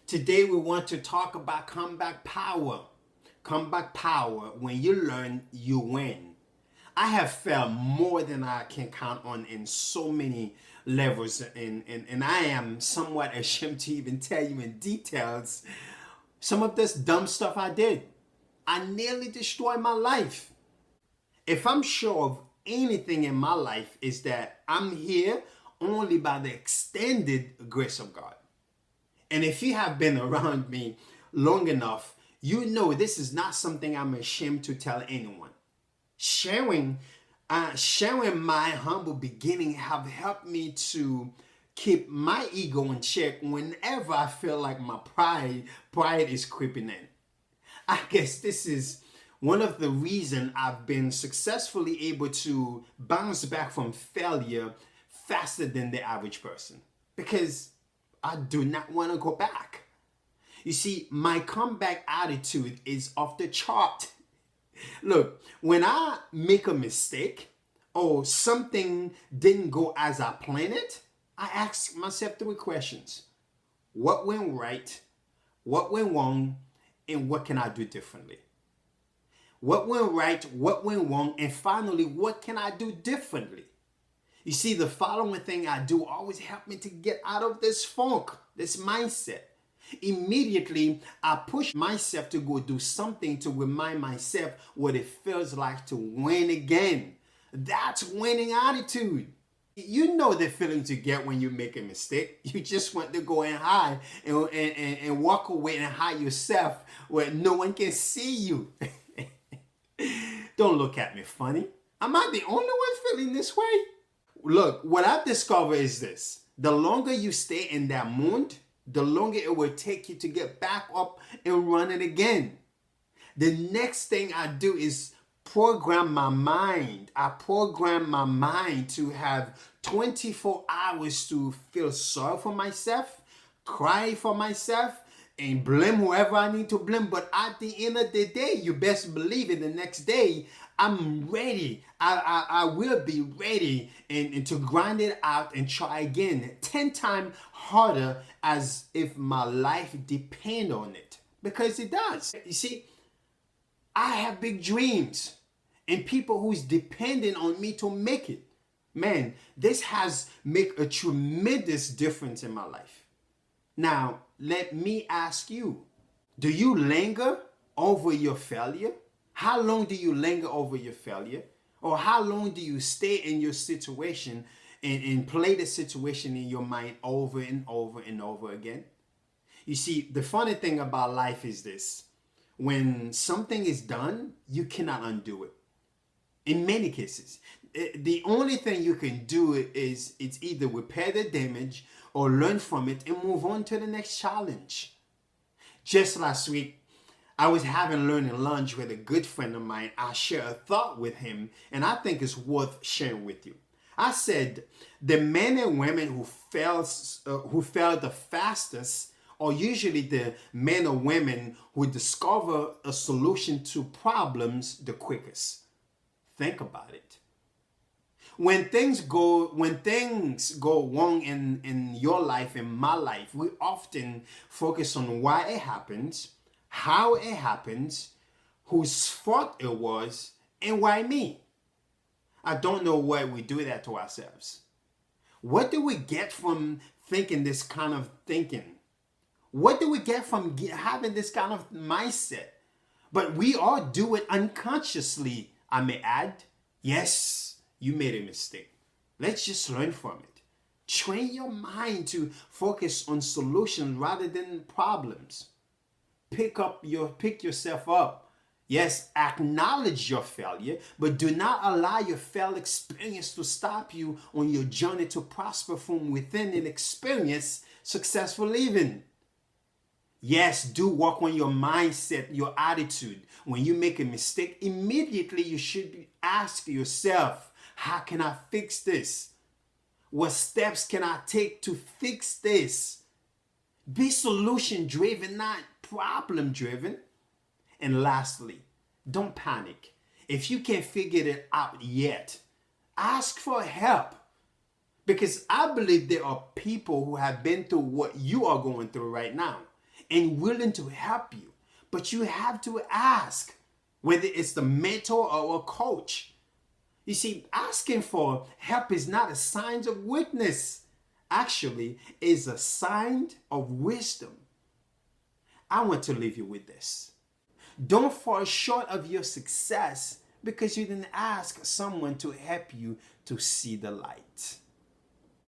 Today we want to talk about comeback power. Comeback power, when you learn, you win. I have failed more than I can count on in so many levels, and I am somewhat ashamed to even tell you in details some of this dumb stuff I did. I nearly destroyed my life. If I'm sure of anything in my life, is that I'm here only by the extended grace of God. And if you have been around me long enough, you know this is not something I'm ashamed to tell anyone. Sharing, sharing my humble beginning have helped me to keep my ego in check whenever I feel like my pride is creeping in. I guess this is one of the reasons I've been successfully able to bounce back from failure faster than the average person, because I do not want to go back. You see, my comeback attitude is off the chart. Look, when I make a mistake or something didn't go as I planned it, I ask myself three questions. What went right? What went wrong? And what can I do differently? What went right? What went wrong? And finally, what can I do differently? You see, the following thing I do always help me to get out of this funk, this mindset. Immediately, I push myself to go do something to remind myself what it feels like to win again. That's winning attitude. You know the feelings you get when you make a mistake. You just want to go and hide and walk away and hide yourself where no one can see you. Don't look at me funny. Am I the only one feeling this way? Look, what I've discovered is this. The longer you stay in that mood, the longer it will take you to get back up and run it again. The next thing I do is program my mind. I program my mind to have 24 hours to feel sorry for myself, cry for myself, and blame whoever I need to blame. But at the end of the day, you best believe it, the next day, I'm ready. I will be ready and to grind it out and try again 10 times harder, as if my life depend on it. Because it does. You see, I have big dreams and people who's dependent on me to make it. Man, this has made a tremendous difference in my life. Now, let me ask you, do you linger over your failure? How long do you linger over your failure? Or how long do you stay in your situation and play the situation in your mind over and over and over again? You see, the funny thing about life is this. When something is done, you cannot undo it. In many cases, the only thing you can do is it's either repair the damage or learn from it and move on to the next challenge. Just last week, I was having learning lunch with a good friend of mine. I shared a thought with him, and I think it's worth sharing with you. I said, the men and women who fail the fastest are usually the men or women who discover a solution to problems the quickest. Think about it. When things go wrong in your life, in my life, we often focus on why it happens, how it happens, whose fault it was, and why me. I don't know why we do that to ourselves. What do we get from thinking this kind of thinking? What do we get from having this kind of mindset? But we all do it unconsciously, I may add. Yes, you made a mistake. Let's just learn from it. Train your mind to focus on solutions rather than problems. Pick yourself up. Yes, acknowledge your failure, but do not allow your failed experience to stop you on your journey to prosper from within and experience successful living. Yes, do work on your mindset, your attitude. When you make a mistake, immediately you should ask yourself, how can I fix this? What steps can I take to fix this? Be solution driven, not problem driven. And lastly, don't panic. If you can't figure it out yet, ask for help. Because I believe there are people who have been through what you are going through right now. and willing to help you. But you have to ask, whether it's the mentor or a coach. You see, asking for help is not a sign of weakness. Actually, it's a sign of wisdom. I want to leave you with this. Don't fall short of your success because you didn't ask someone to help you to see the light.